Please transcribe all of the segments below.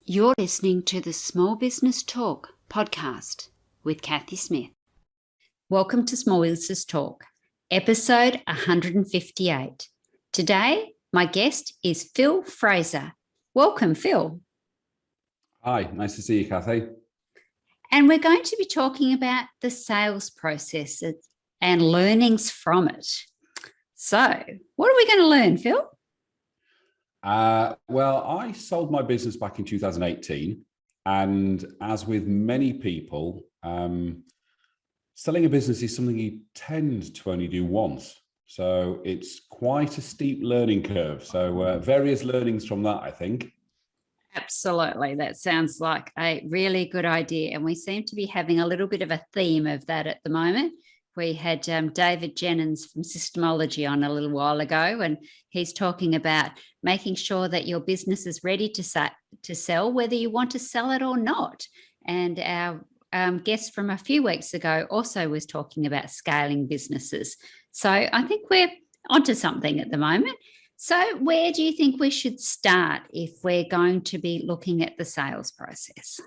You're listening to the Small Business Talk podcast with Cathy Smith. Welcome to Small Business Talk, episode 158. Today, my guest is Phil Fraser. Welcome, Phil. Hi, nice to see you, Cathy. And we're going to be talking about the sales process and learnings from it. So, what are we going to learn, Phil? Well, I sold my business back in 2018, and as with many people, selling a business is something you tend to only do once. So it's quite a steep learning curve. So various learnings from that, I think. Absolutely. That sounds like a really good idea. And we seem to be having a little bit of a theme of that at the moment. We had David Jennings from Systemology on a little while ago, and he's talking about making sure that your business is ready to sell, whether you want to sell it or not. And our guest from a few weeks ago also was talking about scaling businesses. So I think we're onto something at the moment. So where do you think we should start if we're going to be looking at the sales process?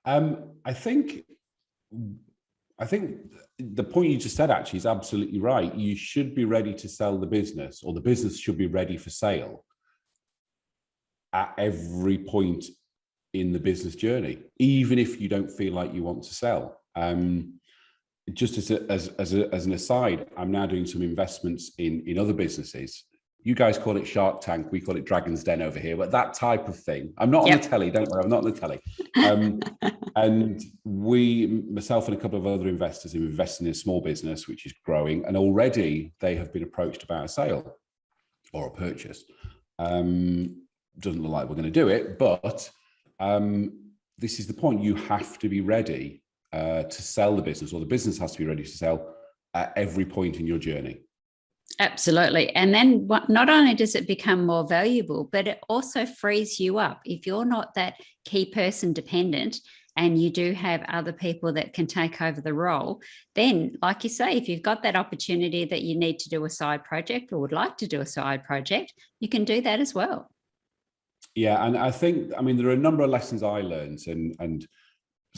I think the point you just said actually is absolutely right. You should be ready to sell the business, or the business should be ready for sale at every point in the business journey, even if you don't feel like you want to sell. Just as an aside, I'm now doing some investments in other businesses. You guys call it Shark Tank, we call it Dragon's Den over here, but that type of thing. I'm not on the telly, don't worry, I'm not on the telly. And myself and a couple of other investors have invested in a small business, which is growing, and already they have been approached about a sale or a purchase. Doesn't look like we're going to do it, but this is the point. You have to be ready to sell the business, or the business has to be ready to sell at every point in your journey. Absolutely. And then not only does it become more valuable, but it also frees you up. If you're not that key person dependent and you do have other people that can take over the role, then, like you say, if you've got that opportunity that you need to do a side project or would like to do a side project, you can do that as well. Yeah, and I think, there are a number of lessons I learned, and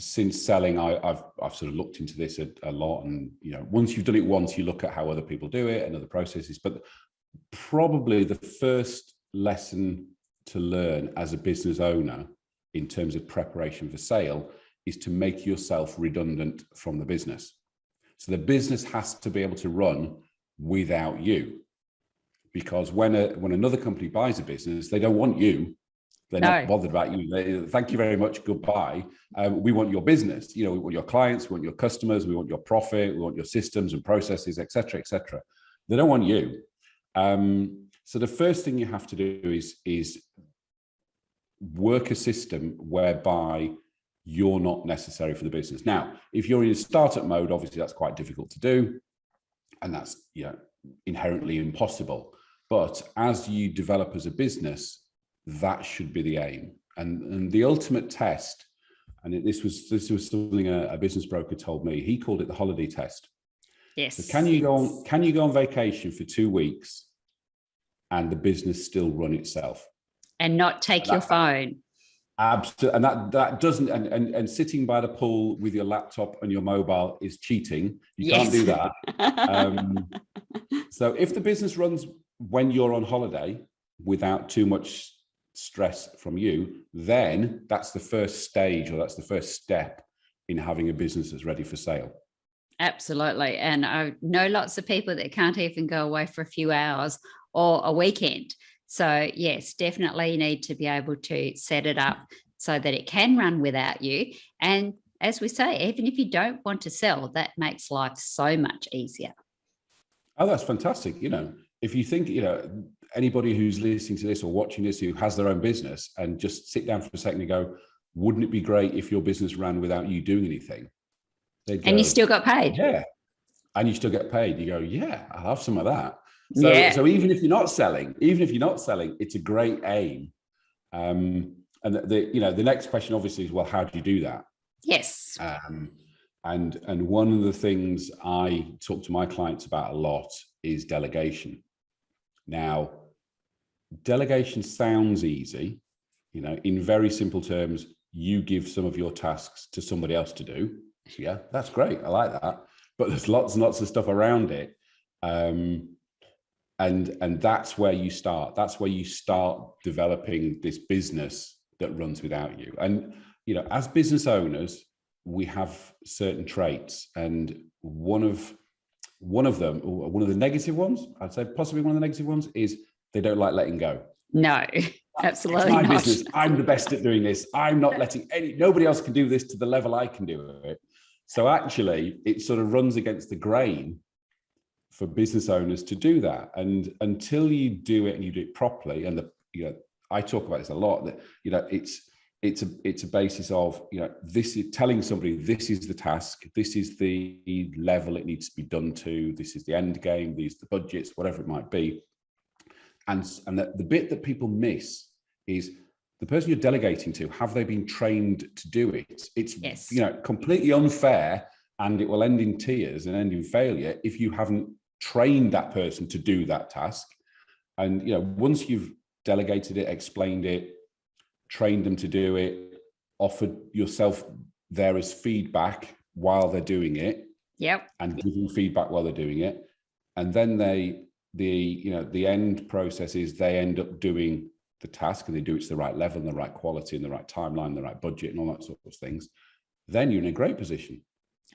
since selling, I've sort of looked into this a lot. And once you've done it once, you look at how other people do it and other processes. But probably the first lesson to learn as a business owner in terms of preparation for sale is to make yourself redundant from the business. So the business has to be able to run without you, because when another company buys a business, they don't want you. They're not bothered about you. Thank you very much. Goodbye. We want your business. We want your clients. We want your customers. We want your profit. We want your systems and processes, et cetera, et cetera. They don't want you. So the first thing you have to do is work a system whereby you're not necessary for the business. Now, if you're in startup mode, obviously that's quite difficult to do, and that's inherently impossible. But as you develop as a business, that should be the aim. And the ultimate test, and this was something a business broker told me. He called it the holiday test. Yes. So can you go on vacation for 2 weeks and the business still run itself? And not take your phone. Absolutely. And that doesn't, and sitting by the pool with your laptop and your mobile is cheating. You can't do that. So if the business runs when you're on holiday without too much stress from you, then that's the first stage, or that's the first step in having a business that's ready for sale. Absolutely. And I know lots of people that can't even go away for a few hours or a weekend. So yes, definitely you need to be able to set it up so that it can run without you. And as we say, even if you don't want to sell, that makes life so much easier. Oh, that's fantastic. If you think, anybody who's listening to this or watching this who has their own business, and just sit down for a second and go, wouldn't it be great if your business ran without you doing anything? And you still got paid. Yeah. And you still get paid. You go, yeah, I'll have some of that. So even if you're not selling, it's a great aim. And the next question obviously is, well, how do you do that? Yes. And one of the things I talk to my clients about a lot is delegation. Now, delegation sounds easy, in very simple terms, you give some of your tasks to somebody else to do. Yeah, that's great. I like that. But there's lots and lots of stuff around it. And that's where you start. That's where you start developing this business that runs without you. And, as business owners, we have certain traits. And one of the negative ones, I'd say possibly one of the negative ones, is they don't like letting go. No, absolutely it's my not. business. I'm the best at doing this. I'm not letting nobody else can do this to the level I can do it. So actually, it sort of runs against the grain for business owners to do that. And until you do it and you do it properly, and I talk about this a lot, that it's a basis of this is telling somebody this is the task, this is the level it needs to be done to, this is the end game, these are the budgets, whatever it might be. And the bit that people miss is the person you're delegating to, have they been trained to do it? It's yes. Completely unfair, and it will end in tears and end in failure if you haven't trained that person to do that task. And once you've delegated it, explained it, trained them to do it, offered yourself there as feedback while they're doing it. Yep. And giving feedback while they're doing it, and then the end process is they end up doing the task, and they do it to the right level and the right quality and the right timeline, the right budget and all that sort of things. Then you're in a great position.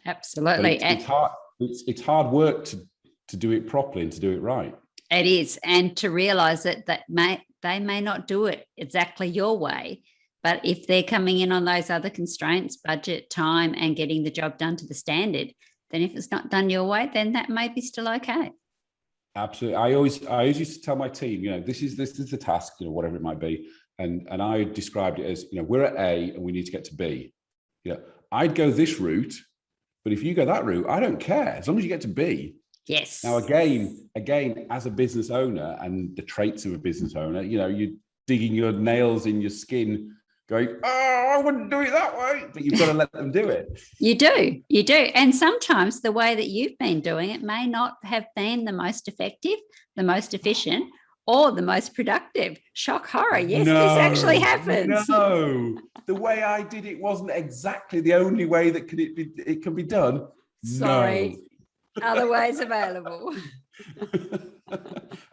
Absolutely. It's hard work to do it properly and to do it right. It is, and to realise that they may not do it exactly your way, but if they're coming in on those other constraints, budget, time, and getting the job done to the standard, then if it's not done your way, then that may be still okay. Absolutely. I always used to tell my team, this is the task, whatever it might be, and I described it as, we're at A and we need to get to B. I'd go this route, but if you go that route, I don't care, as long as you get to B. Yes. Now, again, as a business owner, and the traits of a business owner, you're digging your nails in your skin, going, oh, I wouldn't do it that way, but you've got to let them do it. You do. And sometimes the way that you've been doing it may not have been the most effective, the most efficient, or the most productive. Shock horror. Yes, this actually happens. No, the way I did it wasn't exactly the only way that it can be done. Sorry. No. Other ways available.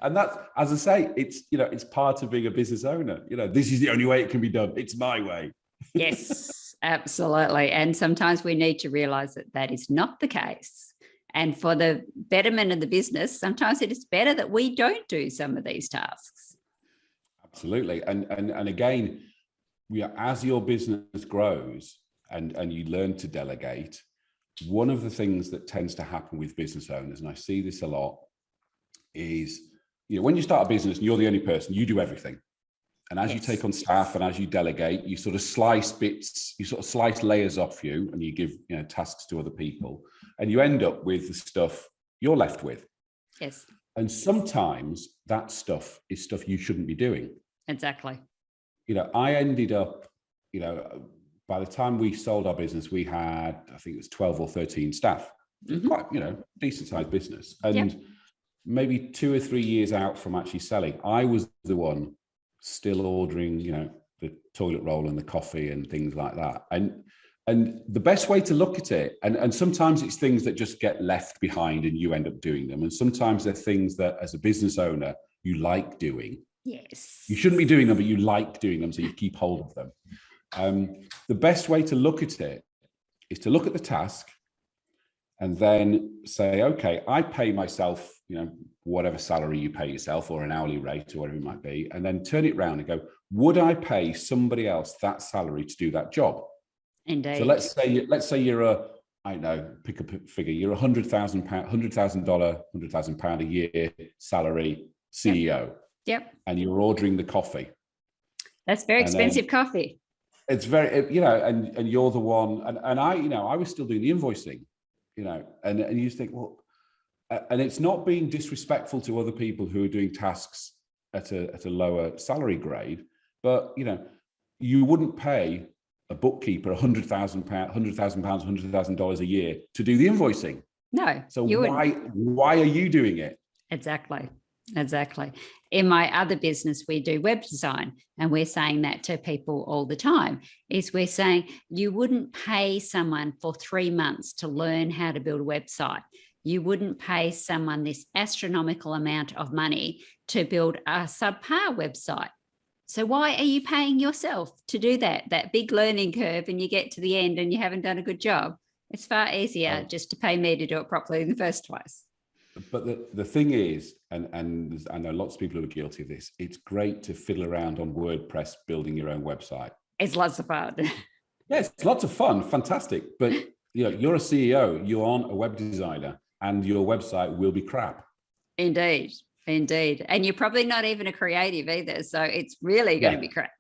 And that's, as I say, it's part of being a business owner. This is the only way it can be done. It's my way. Yes, absolutely. And sometimes we need to realize that is not the case. And for the betterment of the business, sometimes it is better that we don't do some of these tasks. Absolutely. And again, as your business grows and you learn to delegate, one of the things that tends to happen with business owners, and I see this a lot, is when you start a business and you're the only person, you do everything. And as you take on staff and as you delegate, you sort of slice bits, you sort of slice layers off you, and you give tasks to other people, and you end up with the stuff you're left with. Yes. And sometimes that stuff is stuff you shouldn't be doing. Exactly. I ended up, by the time we sold our business, we had, I think it was 12 or 13 staff. Mm-hmm. Quite, decent sized business. And maybe 2 or 3 years out from actually selling, I was the one still ordering, the toilet roll and the coffee and things like that. And the best way to look at it, and sometimes it's things that just get left behind and you end up doing them. And sometimes they're things that as a business owner, you like doing. Yes. You shouldn't be doing them, but you like doing them, so you keep hold of them. The best way to look at it is to look at the task and then say, okay, I pay myself, whatever salary you pay yourself, or an hourly rate or whatever it might be, and then turn it around and go, would I pay somebody else that salary to do that job? Indeed. So let's say you're pick a figure, you're £100,000 a year salary CEO. Yep. And you're ordering the coffee. That's very expensive coffee. It's very, and you're the one, and I was still doing the invoicing, and you think, well, and it's not being disrespectful to other people who are doing tasks at a lower salary grade, but you wouldn't pay a bookkeeper $100,000 a year to do the invoicing. No. So why are you doing it? Exactly. Exactly. In my other business, we do web design, and we're saying that to people all the time, is we're saying you wouldn't pay someone for 3 months to learn how to build a website. You wouldn't pay someone this astronomical amount of money to build a subpar website. So why are you paying yourself to do that big learning curve, and you get to the end and you haven't done a good job? It's far easier just to pay me to do it properly in the first place. But the thing is, and I know lots of people who are guilty of this, it's great to fiddle around on WordPress building your own website. It's lots of fun. Yes, it's lots of fun, fantastic. But you're a CEO, you aren't a web designer, and your website will be crap. Indeed. And you're probably not even a creative either. So it's really going to be crap.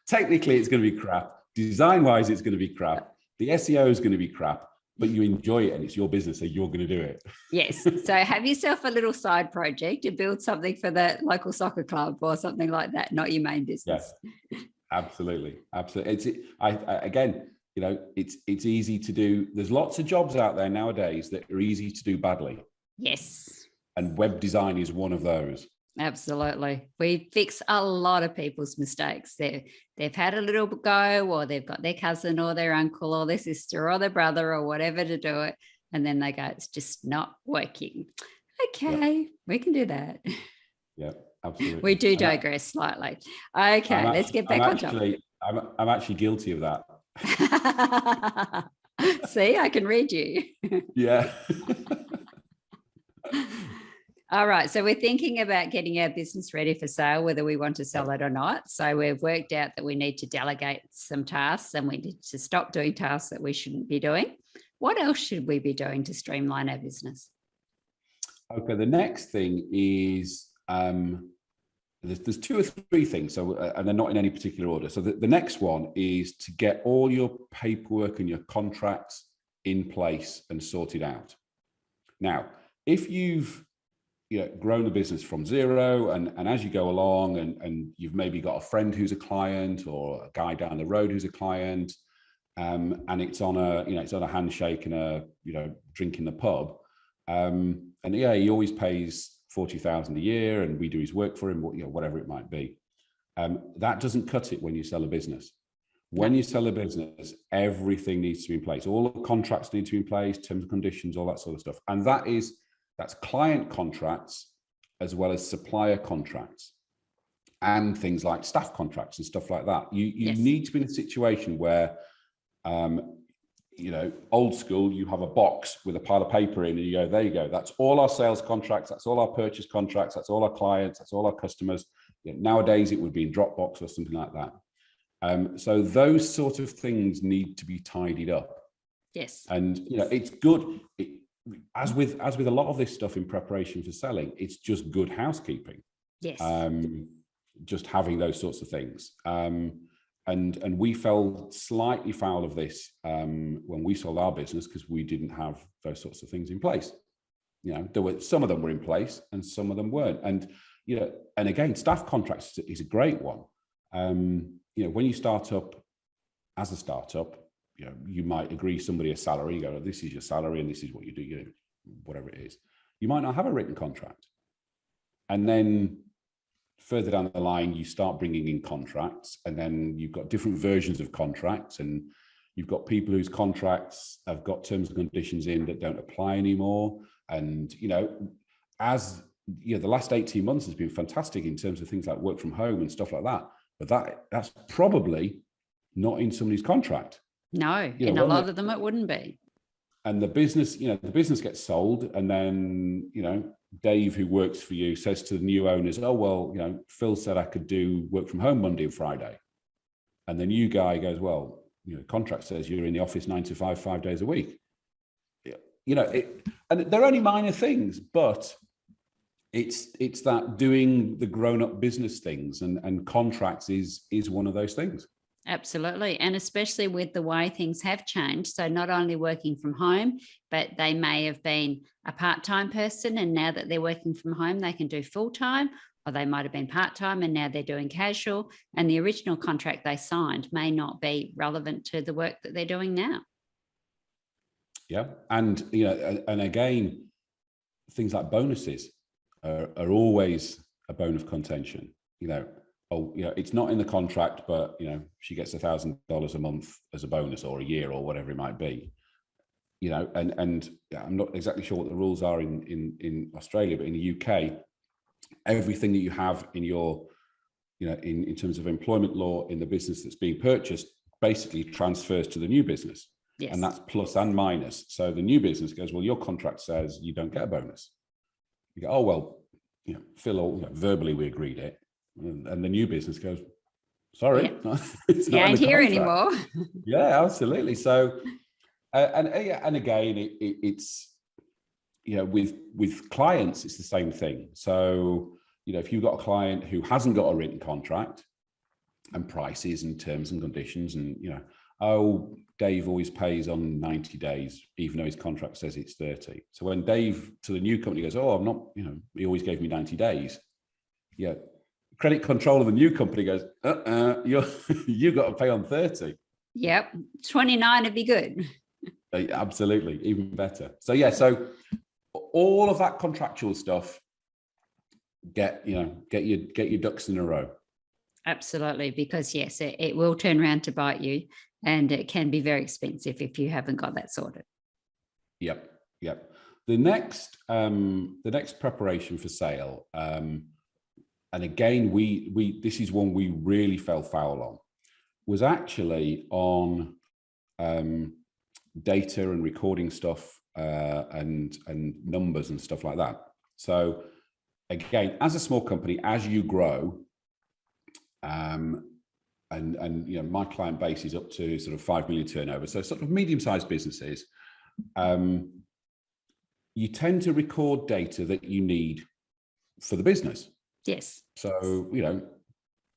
Technically, it's going to be crap. Design-wise, it's going to be crap. The SEO is going to be crap. But you enjoy it and it's your business, so you're going to do it. Yes. So have yourself a little side project and build something for the local soccer club or something like that, not your main business. Yes, absolutely. Again, it's easy to do. There's lots of jobs out there nowadays that are easy to do badly. Yes. And web design is one of those. Absolutely. We fix a lot of people's mistakes. They've had a little go, or they've got their cousin or their uncle or their sister or their brother or whatever to do it. And then they go, it's just not working. Okay, we can do that. Yeah, absolutely. We do digress slightly. Okay, let's get back on topic. I'm actually guilty of that. See, I can read you. Yeah. All right. So we're thinking about getting our business ready for sale, whether we want to sell it or not. So we've worked out that we need to delegate some tasks, and we need to stop doing tasks that we shouldn't be doing. What else should we be doing to streamline our business? Okay. The next thing is there's 2 or 3 things. So, and they're not in any particular order. So the next one is to get all your paperwork and your contracts in place and sorted out. Now, if you've grown the business from zero, and as you go along, and you've maybe got a friend who's a client, or a guy down the road who's a client, and it's on a handshake and a drink in the pub, and he always pays 40,000 a year, and we do his work for him, whatever it might be. That doesn't cut it when you sell a business. When you sell a business, everything needs to be in place. All the contracts need to be in place, terms and conditions, all that sort of stuff, and that's client contracts as well as supplier contracts, and things like staff contracts and stuff like that. You need to be in a situation where, old school, you have a box with a pile of paper in, and you go, there you go. That's all our sales contracts. That's all our purchase contracts. That's all our clients. That's all our customers. Nowadays, it would be in Dropbox or something like that. So those sort of things need to be tidied up. Yes. And, it's good. As with a lot of this stuff in preparation for selling, it's just good housekeeping. Yes. Just having those sorts of things. And we fell slightly foul of this when we sold our business, because we didn't have those sorts of things in place. There were some of them were in place and some of them weren't. And and again, staff contracts is a great one. When you start up as a startup, you might agree somebody a salary. You go, this is your salary and this is what you do, whatever it is. You might not have a written contract. And then further down the line, you start bringing in contracts, and then you've got different versions of contracts, and you've got people whose contracts have got terms and conditions in that don't apply anymore. And, the last 18 months has been fantastic in terms of things like work from home and stuff like that. But that's probably not in somebody's contract. No, in a lot of them it wouldn't be. And the business gets sold, and then Dave, who works for you, says to the new owners, oh well, Phil said I could do work from home Monday and Friday, and the new guy goes, well, contract says you're in the office 9 to 5, 5 days a week. And they're only minor things, but it's that doing the grown-up business things, and contracts is one of those things. Absolutely. And especially with the way things have changed. So not only working from home, but they may have been a part-time person, and now that they're working from home, they can do full-time, or they might have been part-time and now they're doing casual, and the original contract they signed may not be relevant to the work that they're doing now. Yeah. And, and again, things like bonuses. are always a bone of contention. It's not in the contract, but she gets $1,000 a month as a bonus, or a year, or whatever it might be. And I'm not exactly sure what the rules are in Australia, but in the UK, everything that you have in your, in terms of employment law in the business that's being purchased, basically transfers to the new business. Yes. And that's plus and minus. So the new business goes, well, your contract says you don't get a bonus. You go, oh, well, Phil, verbally we agreed it. And the new business goes, sorry, it's not ain't here anymore. Yeah, absolutely. So, and again, it's, with clients, it's the same thing. So, if you've got a client who hasn't got a written contract and prices and terms and conditions, and, oh, Dave always pays on 90 days, even though his contract says it's 30. So when Dave to the new company goes, oh, I'm not, he always gave me 90 days. Yeah. Credit control of the new company goes, you got to pay on 30. Yep. 29 would be good. Absolutely. Even better. So yeah, so all of that contractual stuff, get your ducks in a row. Absolutely. Because yes, it will turn around to bite you, and it can be very expensive if you haven't got that sorted. Yep. The next preparation for sale, and again, this is one we really fell foul on, was actually on data and recording stuff, and numbers and stuff like that. So again, as a small company, as you grow, and my client base is up to sort of 5 million turnover, so sort of medium-sized businesses, you tend to record data that you need for the business. Yes. So,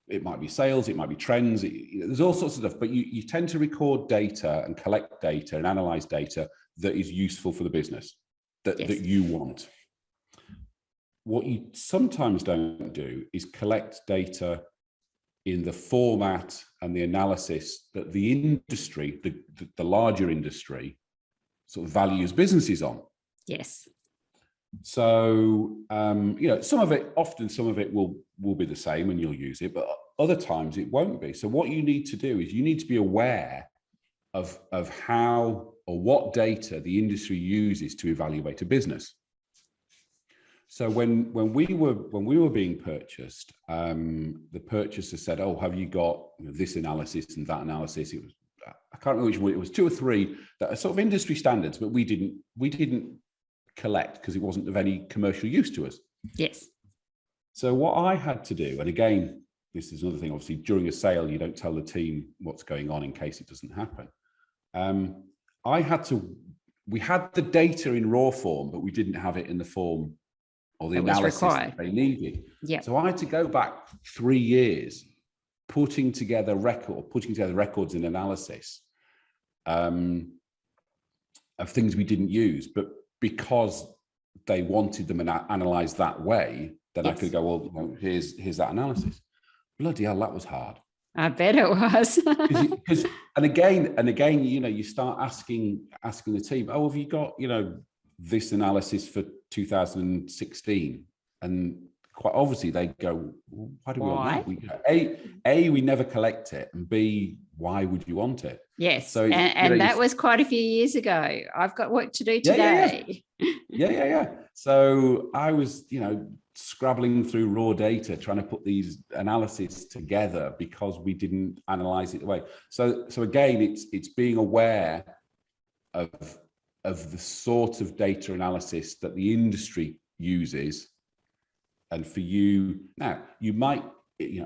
it might be sales, it might be trends, there's all sorts of stuff, but you tend to record data and collect data and analyze data that is useful for the business, that you want. What you sometimes don't do is collect data in the format and the analysis that the industry, the larger industry, sort of values businesses on. Yes. So, some of it will be the same and you'll use it, but other times it won't be. So what you need to do is you need to be aware of how or what data the industry uses to evaluate a business. So when we were being purchased, the purchaser said, "Oh, have you got this analysis and that analysis?" It was, I can't remember which one. It was 2 or 3 that are sort of industry standards, but we didn't collect because it wasn't of any commercial use to us. Yes. So what I had to do, and again, this is another thing. Obviously, during a sale, you don't tell the team what's going on in case it doesn't happen. We had the data in raw form, but we didn't have it in the form or the analysis that they needed. Yeah. So I had to go back 3 years, putting together records and analysis of things we didn't use, but because they wanted them analyzed that way, then I could go, well, here's that analysis. Bloody hell, that was hard. I bet it was. and again, you start asking the team, oh, have you got, this analysis for 2016? And quite obviously they go, well, why do we want that? We never collect it, and B, why would you want it? Yes. So and that was quite a few years ago. I've got work to do today. Yeah. So I was, scrabbling through raw data, trying to put these analyses together because we didn't analyze it the way. So again, it's being aware of the sort of data analysis that the industry uses. And for you, now you might,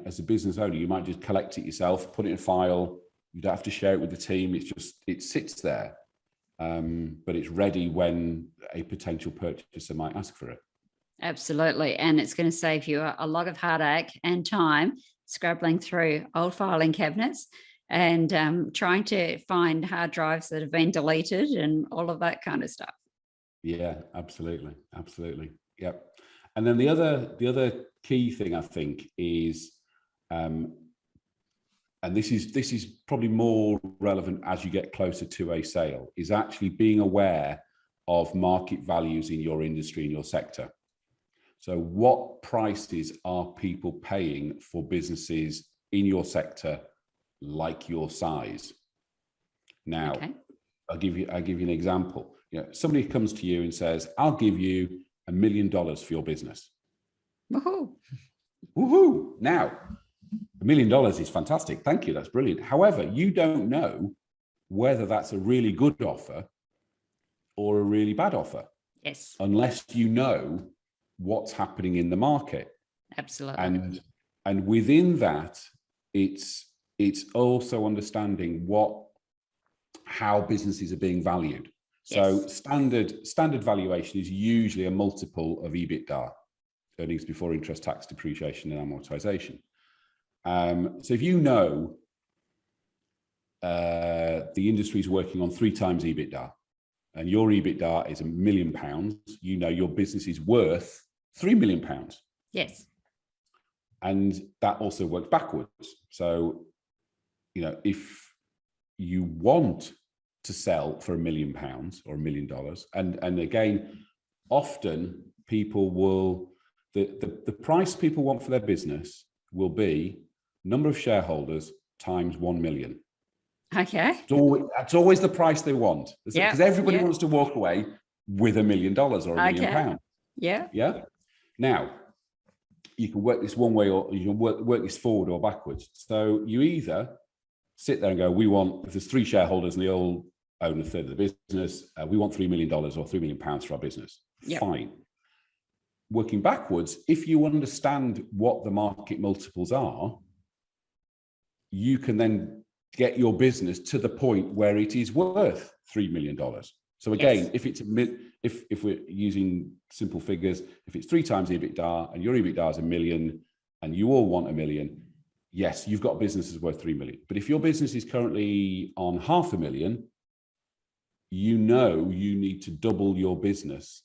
as a business owner, you might just collect it yourself, put it in a file. You don't have to share it with the team. It sits there, but it's ready when a potential purchaser might ask for it. Absolutely. And it's going to save you a lot of heartache and time scrabbling through old filing cabinets and trying to find hard drives that have been deleted and all of that kind of stuff. Yeah, absolutely. Yep. And then the other key thing I think is, and this is probably more relevant as you get closer to a sale, is actually being aware of market values in your industry, in your sector. So what prices are people paying for businesses in your sector like your size? Now, Okay. I'll give you an example. Somebody comes to you and says, I'll give you $1 million for your business. Woohoo. Woohoo. Now, $1 million is fantastic. Thank you. That's brilliant. However, you don't know whether that's a really good offer or a really bad offer. Yes. Unless you know what's happening in the market. Absolutely. And within that, it's also understanding how businesses are being valued. So Yes. standard valuation is usually a multiple of EBITDA, earnings before interest, tax, depreciation, and amortization. So if you know the industry is working on 3 times EBITDA, and your EBITDA is £1 million, you know your business is worth £3 million. Yes. And that also works backwards. So, if you want to sell for £1 million or $1 million, and again, often people will, the price people want for their business will be number of shareholders times 1 million. Okay. That's always the price they want, because everybody wants to walk away with $1 million or £1 million. Yeah. Yeah. Now, you can work this one way, or you can work this forward or backwards. So you either sit there and go, if there's 3 shareholders and they all own a third of the business, we want $3 million or £3 million for our business. Yep. Fine. Working backwards, if you understand what the market multiples are, you can then get your business to the point where it is worth $3 million. So again, if we're using simple figures, if it's 3 times EBITDA and your EBITDA is $1 million and you all want $1 million, yes, you've got businesses worth 3 million. But if your business is currently on $500,000, you need to double your business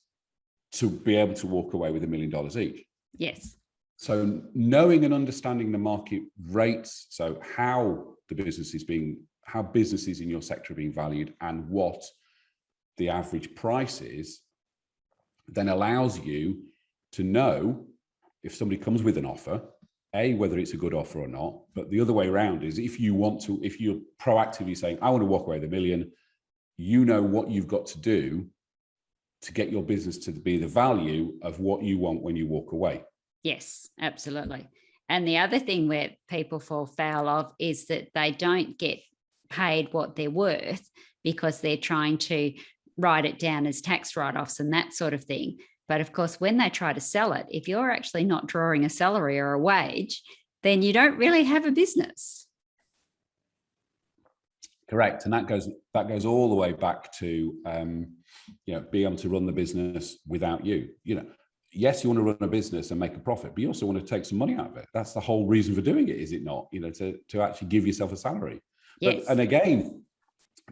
to be able to walk away with $1 million each. Yes. So knowing and understanding the market rates, so how businesses in your sector are being valued and what the average price is, then allows you to know if somebody comes with an offer, whether it's a good offer or not. But the other way around is if you're proactively saying, I want to walk away with $1 million, you know what you've got to do to get your business to be the value of what you want when you walk away. Yes, absolutely. And the other thing where people fall foul of is that they don't get paid what they're worth because they're trying to write it down as tax write-offs and that sort of thing. But of course, when they try to sell it, if you're actually not drawing a salary or a wage, then you don't really have a business. Correct. And that goes all the way back to being able to run the business without you. Yes, you want to run a business and make a profit, but you also want to take some money out of it. That's the whole reason for doing it, is it not? To actually give yourself a salary. Yes. And again,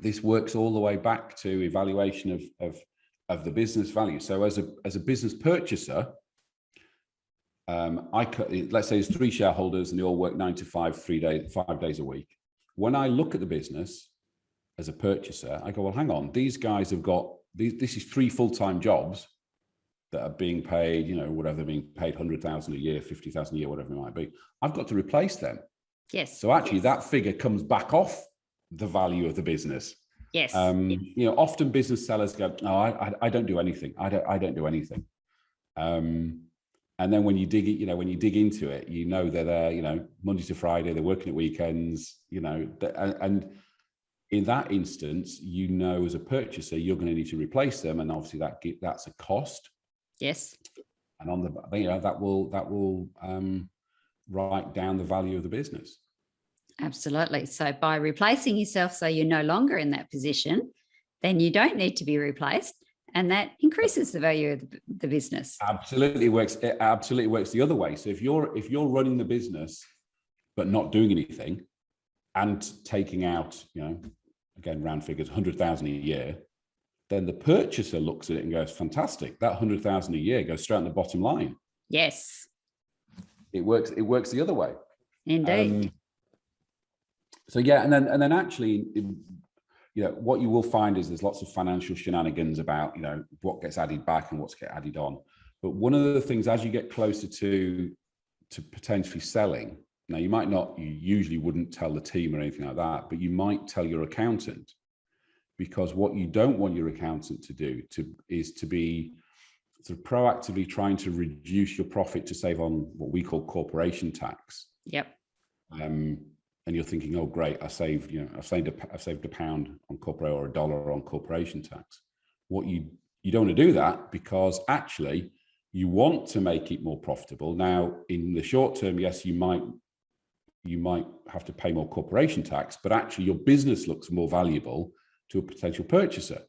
this works all the way back to evaluation of the business value. So as a business purchaser, let's say there's 3 shareholders and they all work 9 to 5, 5 days a week. When I look at the business as a purchaser, I go, well, hang on, these guys have got this is 3 full-time jobs that are being paid, whatever, they're being paid 100,000 a year, 50,000 a year, whatever it might be. I've got to replace them. Yes. So actually, that figure comes back off the value of the business. Yes. Often business sellers go, "No, I don't do anything. I don't do anything." And then when you dig into it, they're there, Monday to Friday, they're working at weekends, and in that instance, as a purchaser, you're going to need to replace them, and obviously that's a cost. Yes. And on that will write down the value of the business. Absolutely. So by replacing yourself so you're no longer in that position, then you don't need to be replaced, and that increases the value of the business. Absolutely works. It absolutely works the other way. So if you're running the business but not doing anything and taking out, again, round figures, 100,000 a year, then the purchaser looks at it and goes, fantastic, that 100,000 a year goes straight on the bottom line. Yes. It works the other way. Indeed. So yeah, and then actually, what you will find is there's lots of financial shenanigans about, what gets added back and what's get added on. But one of the things, as you get closer to potentially selling, now you usually wouldn't tell the team or anything like that, but you might tell your accountant, because what you don't want your accountant to do is to be sort of proactively trying to reduce your profit to save on what we call corporation tax. Yep. And you're thinking, oh, great, I've saved £1 on corporate, or $1 on corporation tax. What you don't want to do that, because actually you want to make it more profitable. Now, in the short term, yes, you might have to pay more corporation tax, but actually your business looks more valuable to a potential purchaser.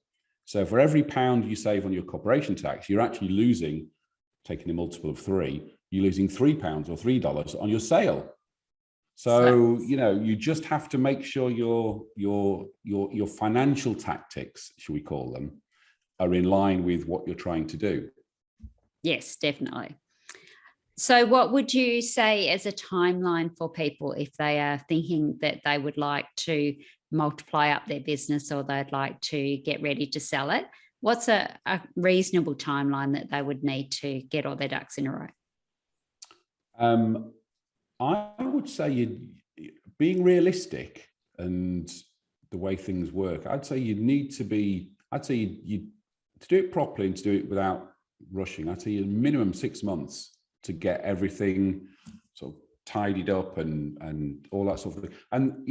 So for every £1 you save on your corporation tax, you're actually losing, taking a multiple of 3, you're losing £3 or $3 on your sale. So, you just have to make sure your financial tactics, shall we call them, are in line with what you're trying to do. Yes, definitely. So what would you say as a timeline for people if they are thinking that they would like to multiply up their business, or they'd like to get ready to sell it? What's a reasonable timeline that they would need to get all their ducks in a row? I would say being realistic and the way things work, I'd say to do it properly and to do it without rushing, I'd say a minimum 6 months to get everything sort of tidied up and all that sort of thing. And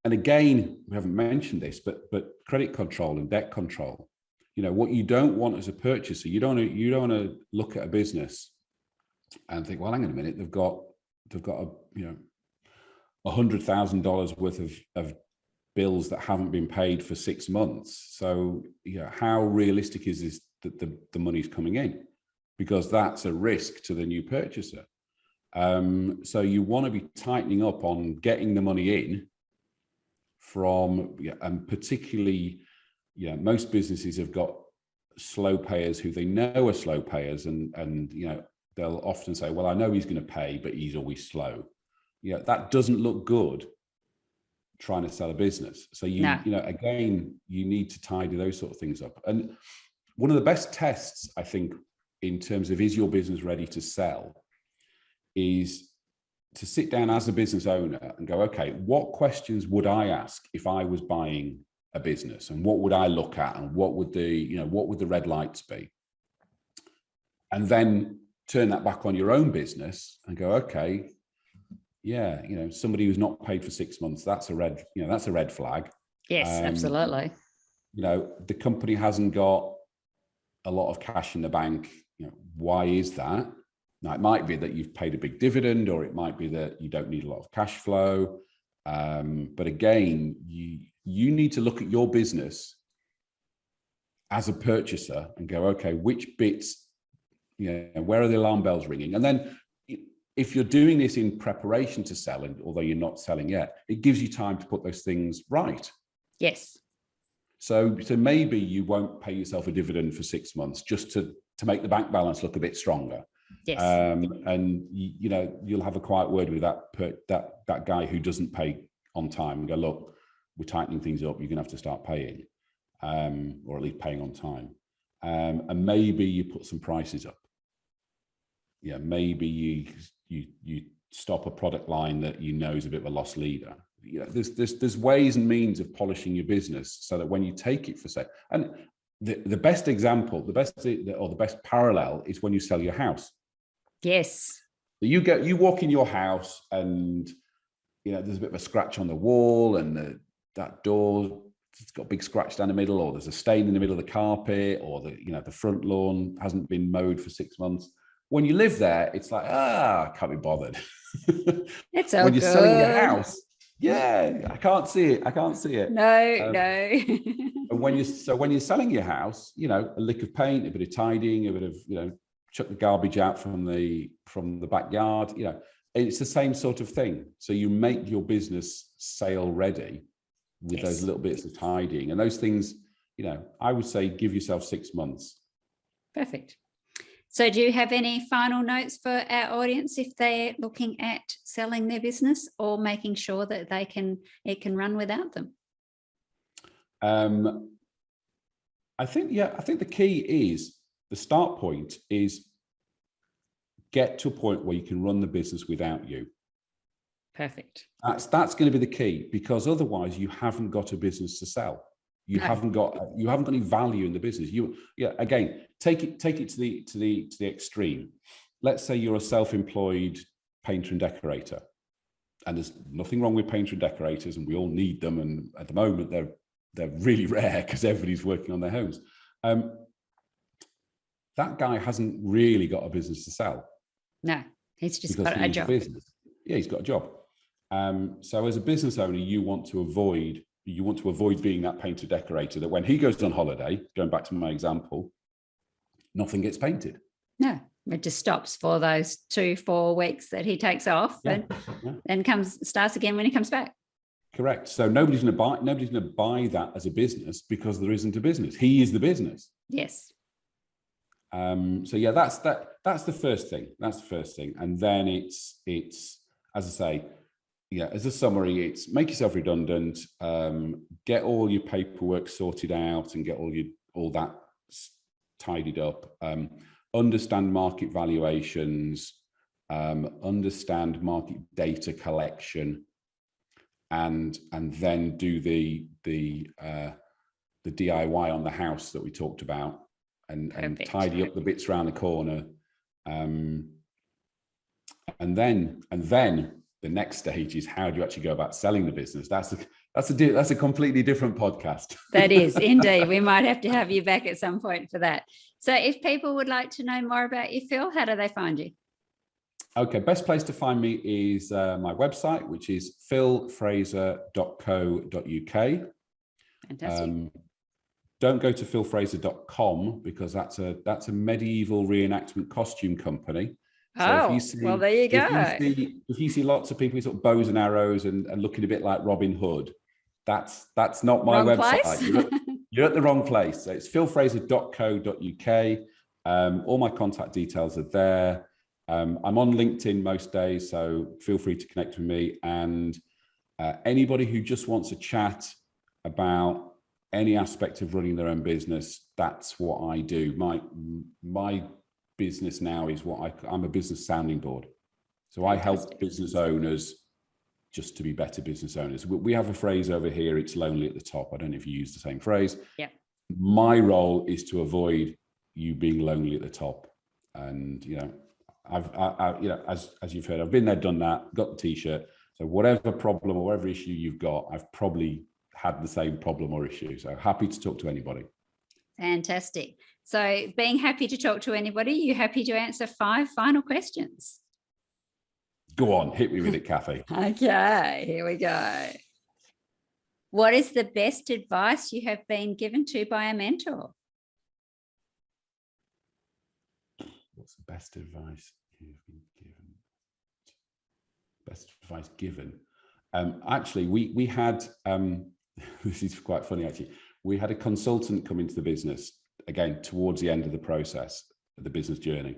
again, we haven't mentioned this, but credit control and debt control. What you don't want as a purchaser, you don't want to look at a business and think, well, hang on a minute, they've got $100,000 worth of bills that haven't been paid for 6 months. So how realistic is this that the money's coming in? Because that's a risk to the new purchaser. So you want to be tightening up on getting the money in and particularly, most businesses have got slow payers who they know are slow payers, and they'll often say, well, I know he's going to pay, but he's always slow. That doesn't look good trying to sell a business. So again, you need to tidy those sort of things up. And one of the best tests, I think, in terms of is your business ready to sell, is to sit down as a business owner and go, okay, what questions would I ask if I was buying a business, and what would I look at, and what would the red lights be? And then turn that back on your own business and go, okay, somebody who's not paid for 6 months, that's a red flag. Yes, absolutely. The company hasn't got a lot of cash in the bank. Why is that? Now, it might be that you've paid a big dividend, or it might be that you don't need a lot of cash flow. But again, you need to look at your business as a purchaser and go, okay, which bits, where are the alarm bells ringing? And then if you're doing this in preparation to sell, and although you're not selling yet, it gives you time to put those things right. Yes. So maybe you won't pay yourself a dividend for 6 months just to make the bank balance look a bit stronger. Yes. And you'll have a quiet word with that guy who doesn't pay on time and go, look, we're tightening things up. You're gonna have to start paying, or at least paying on time. And maybe you put some prices up. Maybe you stop a product line that is a bit of a loss leader. There's ways and means of polishing your business so that when you take it for sale, and the best example, the best parallel is when you sell your house. Yes. You walk in your house and there's a bit of a scratch on the wall, and that door, it's got a big scratch down the middle, or there's a stain in the middle of the carpet, or the front lawn hasn't been mowed for 6 months. When you live there, it's like, I can't be bothered. It's all when you're good. selling your house, I can't see it. No. And when you're selling your house, a lick of paint, a bit of tidying, a bit of chuck the garbage out from the backyard. It's the same sort of thing. So you make your business sale ready with those little bits of tidying and those things. I would say give yourself 6 months. Perfect. So do you have any final notes for our audience if they're looking at selling their business or making sure that it can run without them? I think the key is, the start point is get to a point where you can run the business without you. Perfect. That's going to be the key, because otherwise you haven't got a business to sell. You haven't got any value in the business. Again, take it to the extreme. Let's say you're a self-employed painter and decorator, and there's nothing wrong with painter and decorators, and we all need them. And at the moment, they're really rare because everybody's working on their homes. That guy hasn't really got a business to sell. No, he's just got a job. Business. Yeah, he's got a job. So as a business owner, you want to avoid being that painter decorator that when he goes on holiday, going back to my example, nothing gets painted. No, it just stops for those 2-4 weeks that he takes off, and then starts again when he comes back. Correct. So nobody's going to buy that as a business, because there isn't a business. He is the business. Yes. So yeah, that's the first thing. That's the first thing. And then it's as I say, as a summary, it's make yourself redundant, get all your paperwork sorted out and get all that tidied up, understand market valuations, understand market data collection, and then do the DIY on the house that we talked about, and tidy up the bits around the corner, and then the next stage is, how do you actually go about selling the business? That's a completely different podcast. That is indeed. We might have to have you back at some point for that. So if people would like to know more about you, Phil, how do they find you? Okay, best place to find me is my website, which is philfraser.co.uk. Fantastic. Don't go to philfraser.com, because that's a medieval reenactment costume company. So well, there you go. If you see lots of people with sort of bows and arrows and looking a bit like Robin Hood, that's not my website. You're at the wrong place. So it's philfraser.co.uk. All my contact details are there. I'm on LinkedIn most days, so feel free to connect with me. And anybody who just wants a chat about any aspect of running their own business, that's what I do. My business now is I'm a business sounding board. So I help business owners just to be better business owners. We have a phrase over here, it's lonely at the top. I don't know if you use the same phrase. Yeah. My role is to avoid you being lonely at the top. And, I've as you've heard, I've been there, done that, got the t-shirt. So whatever problem or whatever issue you've got, I've probably had the same problem or issue. So happy to talk to anybody. Fantastic. So being happy to talk to anybody, you happy to answer 5 final questions? Go on, hit me with it, Cathy. Okay, here we go. What is the best advice you have been given to by a mentor? What's the best advice you've been given? Best advice given? Actually, we had, this is quite funny actually, we had a consultant come into the business, again, towards the end of the process, of the business journey.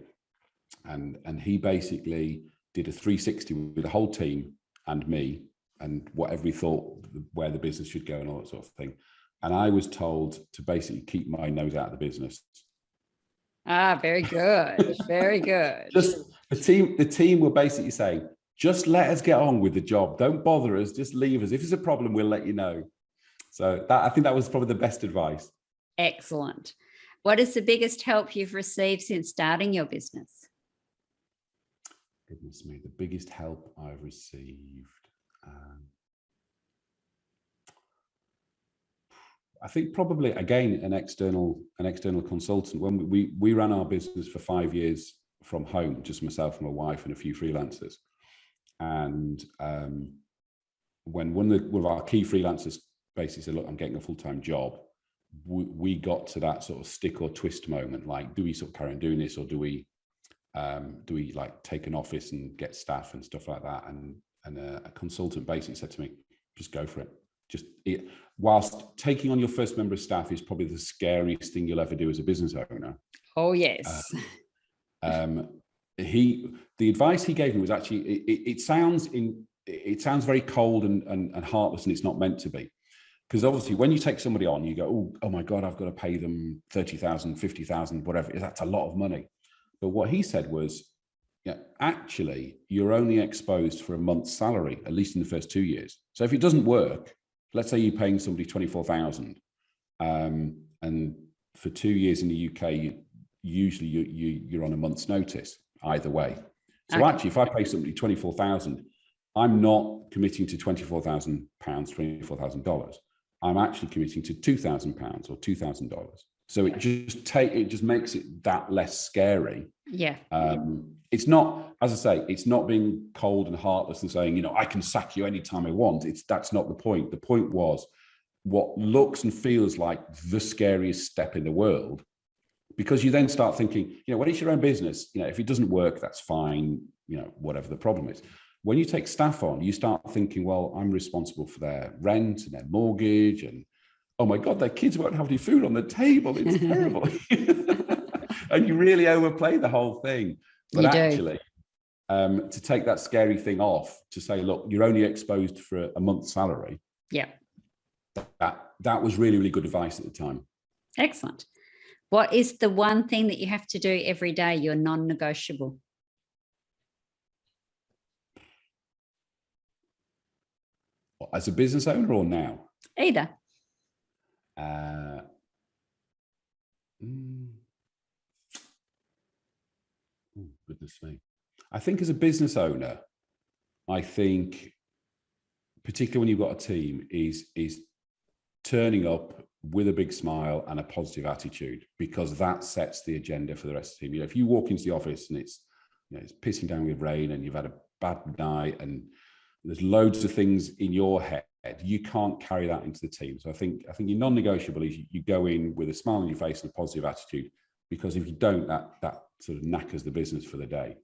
And he basically did a 360 with the whole team and me, and whatever he thought, where the business should go and all that sort of thing. And I was told to basically keep my nose out of the business. Ah, very good. Very good. Just the team were basically saying, just let us get on with the job. Don't bother us, just leave us. If there's a problem, we'll let you know. So I think that was probably the best advice. Excellent. What is the biggest help you've received since starting your business? Goodness me, the biggest help I've received. I think probably, again, an external consultant. When we ran our business for 5 years from home, just myself and my wife and a few freelancers. And when one of our key freelancers basically said, look, I'm getting a full-time job, we got to that sort of stick or twist moment. Like, do we sort of carry on doing this, or do we like take an office and get staff and stuff like that? And a consultant basically said to me, just go for it. Whilst taking on your first member of staff is probably the scariest thing you'll ever do as a business owner. Oh, yes. The advice he gave me was actually, it sounds very cold and heartless, and it's not meant to be. Because obviously when you take somebody on, you go, oh my God, I've got to pay them 30,000, 50,000, whatever. That's a lot of money. But what he said was, yeah, actually, you're only exposed for a month's salary, at least in the first 2 years. So if it doesn't work, let's say you're paying somebody 24,000, and for 2 years in the UK, usually you're on a month's notice either way. So actually, if I pay somebody 24,000, I'm not committing to £24,000, $24,000. I'm actually committing to £2,000 or $2,000. So it just makes it that less scary. Yeah. It's not, as I say, it's not being cold and heartless and saying, I can sack you anytime I want. That's not the point. The point was what looks and feels like the scariest step in the world, because you then start thinking, when it's your own business, if it doesn't work, that's fine, whatever the problem is. When you take staff on, you start thinking, well, I'm responsible for their rent and their mortgage, and oh my God, their kids won't have any food on the table. It's terrible. And you really overplay the whole thing. But actually, to take that scary thing off, to say, look, you're only exposed for a month's salary. Yeah. That was really, really good advice at the time. Excellent. What is the one thing that you have to do every day, your non-negotiable? As a business owner or now? Either. Oh, goodness me. I think as a business owner, I think, particularly when you've got a team, is turning up with a big smile and a positive attitude, because that sets the agenda for the rest of the team. If you walk into the office and it's pissing down with rain and you've had a bad night and there's loads of things in your head, you can't carry that into the team. So I think your non-negotiable is you go in with a smile on your face and a positive attitude, because if you don't, that sort of knackers the business for the day.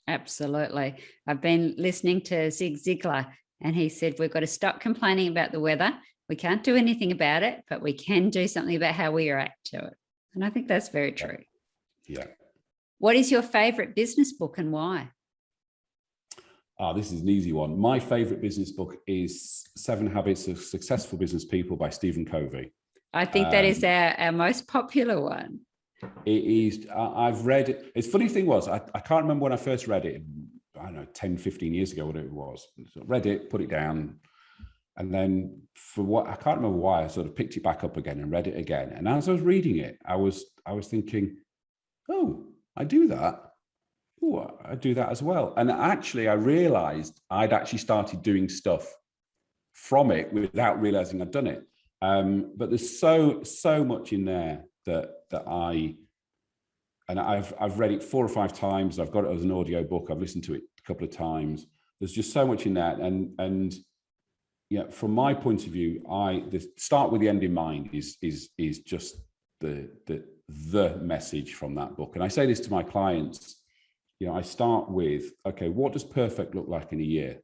Absolutely. I've been listening to Zig Ziglar, and he said, we've got to stop complaining about the weather. We can't do anything about it, but we can do something about how we react to it. And I think that's very true. Yeah. What is your favorite business book and why? This is an easy one. My favorite business book is 7 Habits of Successful Business People by Stephen Covey. I think that is our most popular one. It is. I've read it. It's funny thing was, I can't remember when I first read it. I don't know, 10, 15 years ago, whatever it was. So read it, put it down. And then I can't remember why, I sort of picked it back up again and read it again. And as I was reading it, I was thinking, oh, I do that. Oh, I do that as well. And actually, I realized I'd actually started doing stuff from it without realizing I'd done it. But there's so much in there that I've read it 4 or 5 times. I've got it as an audio book. I've listened to it a couple of times. There's just so much in that. And from my point of view, the start with the end in mind is just the message from that book. And I say this to my clients. I start with, okay, what does perfect look like in a year?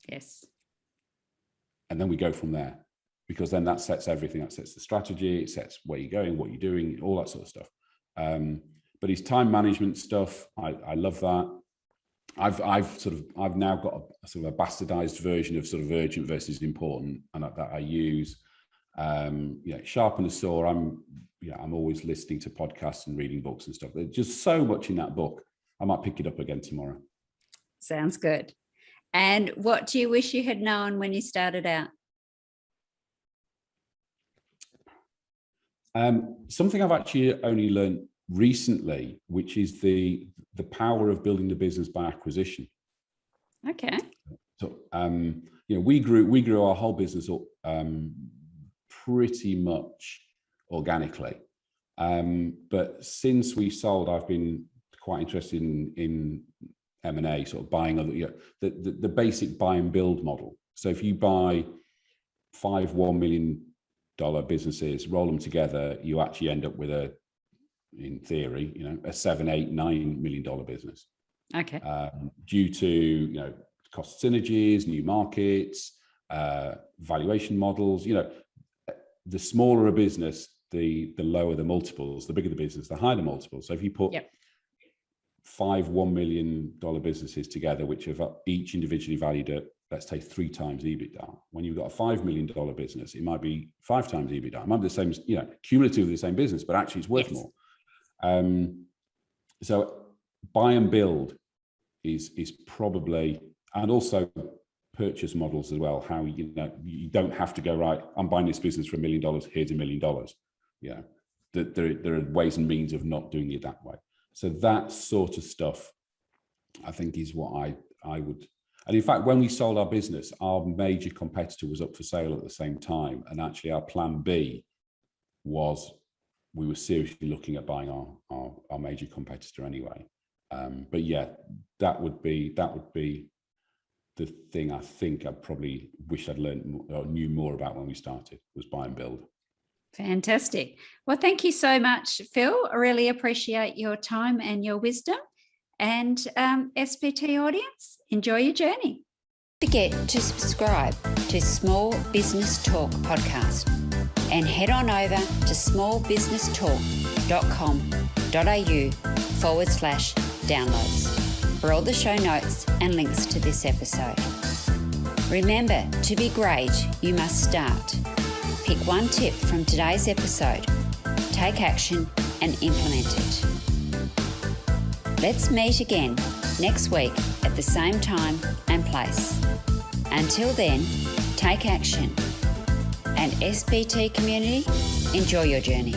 Yes. And then we go from there, because then that sets everything. That sets the strategy, it sets where you're going, what you're doing, all that sort of stuff. But his time management stuff, I love that. I've now got a sort of a bastardized version of sort of urgent versus important, and that I use. Sharpen the saw. I'm always listening to podcasts and reading books and stuff. There's just so much in that book. I might pick it up again tomorrow. Sounds good. And what do you wish you had known when you started out? Something I've actually only learned recently, which is the power of building the business by acquisition. Okay. So, we grew our whole business up pretty much organically. But since we sold, I've been quite interested in M&A, sort of buying other, the basic buy and build model. So if you buy 5 $1 million businesses, roll them together, you actually end up with in theory, a 7, 8, $9 million business. Okay. Due to, cost synergies, new markets, valuation models, the smaller a business, the lower the multiples, the bigger the business, the higher the multiples. So if you put 5 $1 million businesses together, which have each individually valued at, let's say, 3 times EBITDA. When you've got a $5 million business, it might be 5 times EBITDA. It might be the same, cumulatively the same business, but actually it's worth more. So buy and build is probably, and also purchase models as well. How, you know, you don't have to go, right, I'm buying this business for $1 million, here's $1 million. Yeah, there are ways and means of not doing it that way. So that sort of stuff, I think, is what I would. And in fact, when we sold our business, our major competitor was up for sale at the same time. And actually our plan B was, we were seriously looking at buying our major competitor anyway. But yeah, that would be the thing I think I probably wish I'd learned or knew more about when we started, was buy and build. Fantastic. Well, thank you so much, Phil. I really appreciate your time and your wisdom. And SPT audience, enjoy your journey. Don't forget to subscribe to Small Business Talk podcast and head on over to smallbusinesstalk.com.au/downloads for all the show notes and links to this episode. Remember, to be great, you must start. Pick one tip from today's episode, take action and implement it. Let's meet again next week at the same time and place. Until then, take action. And SPT community, enjoy your journey.